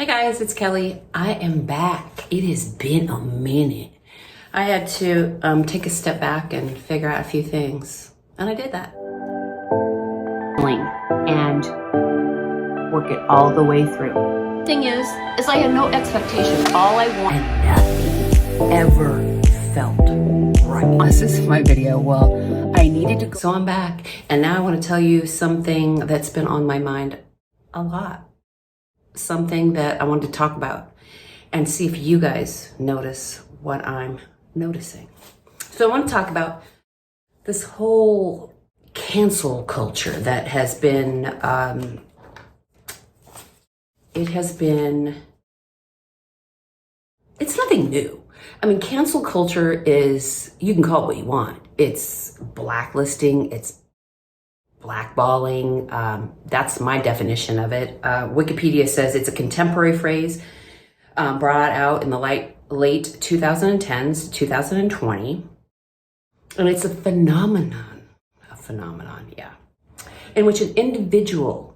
Guys, it's Kelly. I am back. It has been a minute. I had to take a step back and figure out a few things, and I did that. And work it all the way through. Thing is I had no expectation. All I want, and nothing ever felt right. This is my video. Well, I needed to. So I'm back, and now I want to tell you something that's been on my mind a lot. Something that I wanted to talk about and see if you guys notice what I'm noticing. So I want to talk about this whole cancel culture that has been, it's nothing new. I mean, cancel culture is, you can call it what you want. It's blacklisting, it's blackballing. That's my definition of it. Wikipedia says it's a contemporary phrase brought out in the late 2010s, 2020. And it's a phenomenon, yeah, in which an individual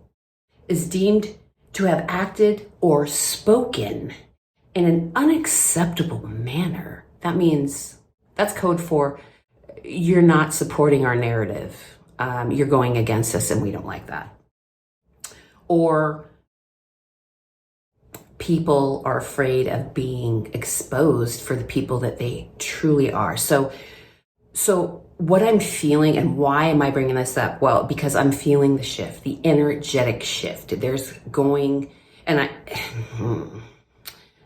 is deemed to have acted or spoken in an unacceptable manner. That means, that's code for you're not supporting our narrative. You're going against us and we don't like that. Or people are afraid of being exposed for the people that they truly are. So what I'm feeling, and why am I bringing this up? Well, because I'm feeling the shift, the energetic shift. There's going, and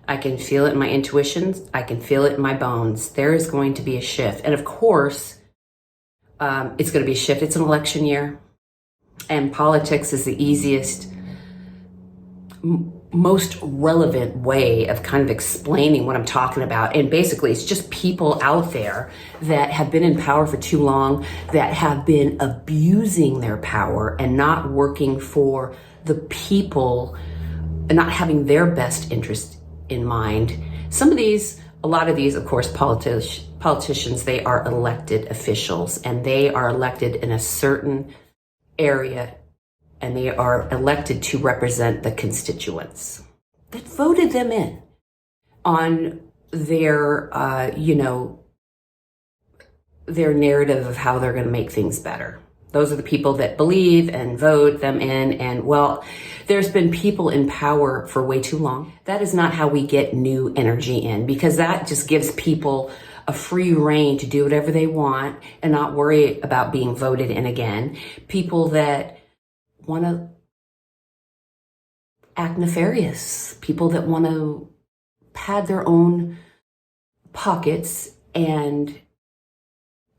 I can feel it in my intuitions. I can feel it in my bones. There is going to be a shift. And of course, it's going to be a shift. It's an election year, and politics is the easiest, most relevant way of kind of explaining what I'm talking about. And basically, it's just people out there that have been in power for too long, that have been abusing their power and not working for the people and not having their best interest in mind. A lot of these, of course, politicians, they are elected officials, and they are elected in a certain area, and they are elected to represent the constituents that voted them in on their, their narrative of how they're going to make things better. Those are the people that believe and vote them in. And well, there's been people in power for way too long. That is not how we get new energy in, because that just gives people a free reign to do whatever they want and not worry about being voted in again. People that want to act nefarious, people that want to pad their own pockets and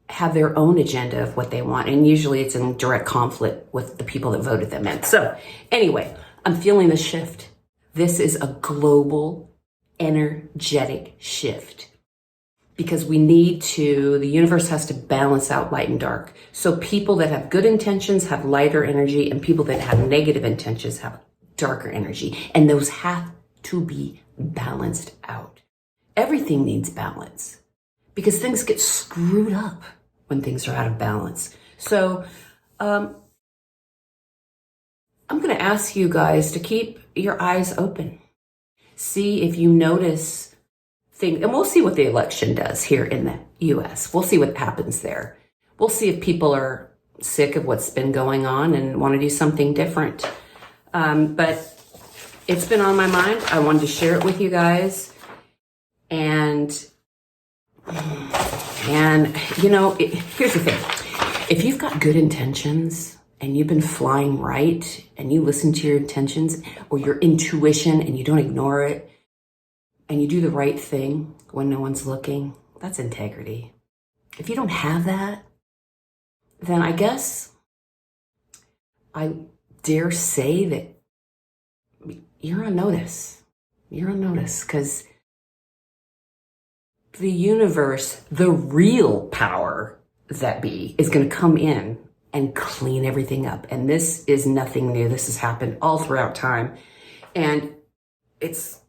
have their own agenda of what they want. And usually it's in direct conflict with the people that voted them in. So anyway, I'm feeling the shift. This is a global, energetic shift, because the universe has to balance out light and dark. So people that have good intentions have lighter energy, and people that have negative intentions have darker energy. And those have to be balanced out. Everything needs balance, because things get screwed up when things are out of balance. So I'm going to ask you guys to keep your eyes open. See if you notice things, and we'll see what the election does here in the US. We'll see what happens there. We'll see if people are sick of what's been going on and want to do something different. But it's been on my mind. I wanted to share it with you guys. And here's the thing. If you've got good intentions and you've been flying right, and you listen to your intentions or your intuition and you don't ignore it, and you do the right thing when no one's looking, that's integrity. If you don't have that, then I guess I dare say that you're on notice. You're on notice, because the universe, the real power that be, is going to come in and clean everything up. And this is nothing new. This has happened all throughout time. And it's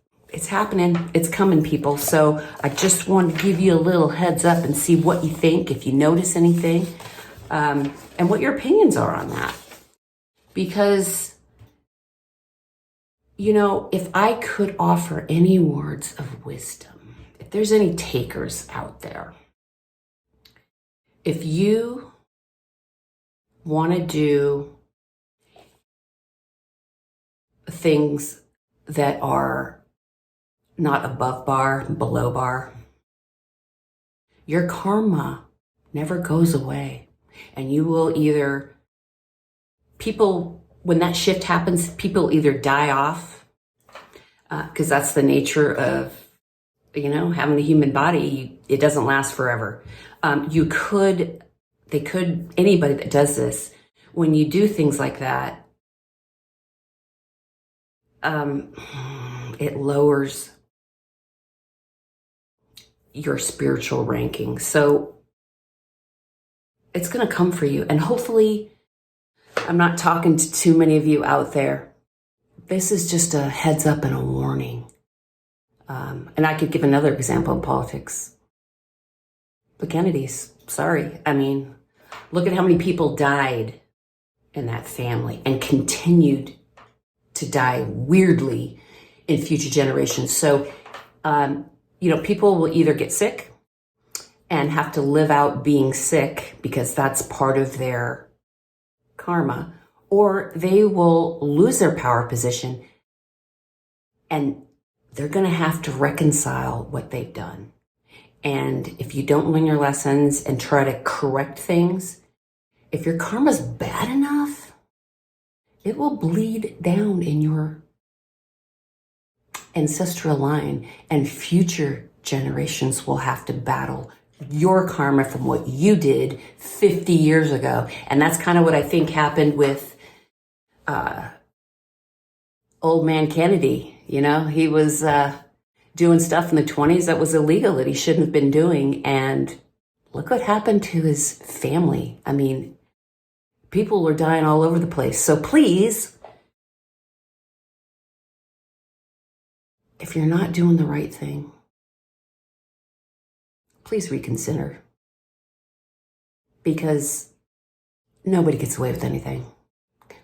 happening. It's coming, people. So I just want to give you a little heads up and see what you think, if you notice anything, and what your opinions are on that. Because You know, if I could offer any words of wisdom, if there's any takers out there, if you want to do things that are not above bar, below bar, your karma never goes away. And you will either, when that shift happens, people either die off, because that's the nature of, having a human body. It doesn't last forever. Anybody that does this, when you do things like that, it lowers your spiritual ranking. So it's going to come for you. And hopefully, I'm not talking to too many of you out there. This is just a heads up and a warning. And I could give another example in politics. The Kennedys, sorry. I mean, look at how many people died in that family and continued to die weirdly in future generations. So, people will either get sick and have to live out being sick because that's part of their karma, or they will lose their power position and they're going to have to reconcile what they've done. And if you don't learn your lessons and try to correct things, if your karma's bad enough, it will bleed down in your ancestral line, and future generations will have to battle your karma from what you did 50 years ago. And that's kind of what I think happened with old man Kennedy. He was doing stuff in the 20s that was illegal that he shouldn't have been doing. And look what happened to his family. I mean, people were dying all over the place. So please, if you're not doing the right thing, please reconsider. Because nobody gets away with anything.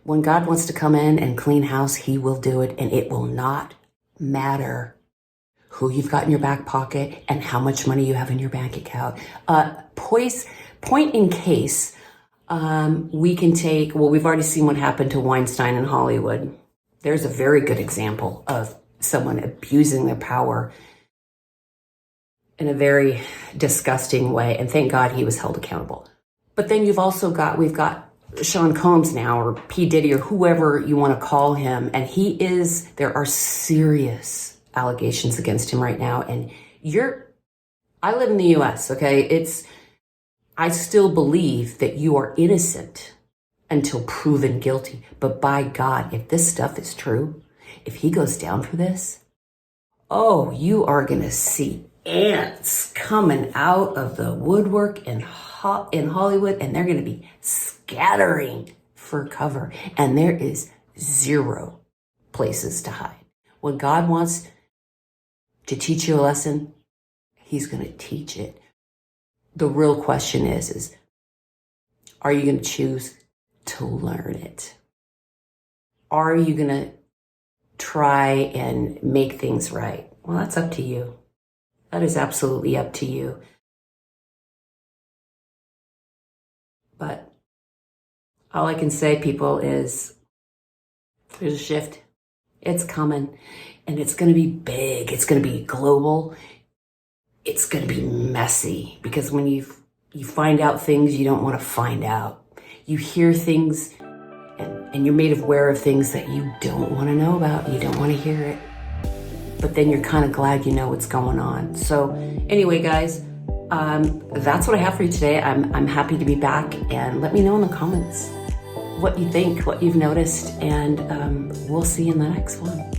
When God wants to come in and clean house, he will do it, and it will not matter who you've got in your back pocket and how much money you have in your bank account. Point in case, we can take, we've already seen what happened to Weinstein in Hollywood. There's a very good example of someone abusing their power in a very disgusting way. And thank God he was held accountable. But then we've got Sean Combs now, or P. Diddy, or whoever you want to call him. And there are serious allegations against him right now. And I live in the US, okay? I still believe that you are innocent until proven guilty. But by God, if this stuff is true, if he goes down for this, you are going to see ants coming out of the woodwork in Hollywood, and they're going to be scattering for cover. And there is zero places to hide. When God wants to teach you a lesson, he's going to teach it. The real question is are you going to choose to learn it? Are you going to try and make things right? Well, that's up to you. That is absolutely up to you. But all I can say, people, is there's a shift. It's coming, and it's going to be big. It's going to be global. It's going to be messy, because when you find out things you don't want to find out, you hear things and you're made aware of things that you don't want to know about. You don't want to hear it. But then you're kind of glad you know what's going on. So anyway, guys, that's what I have for you today. I'm happy to be back, and let me know in the comments what you think, what you've noticed, and we'll see you in the next one.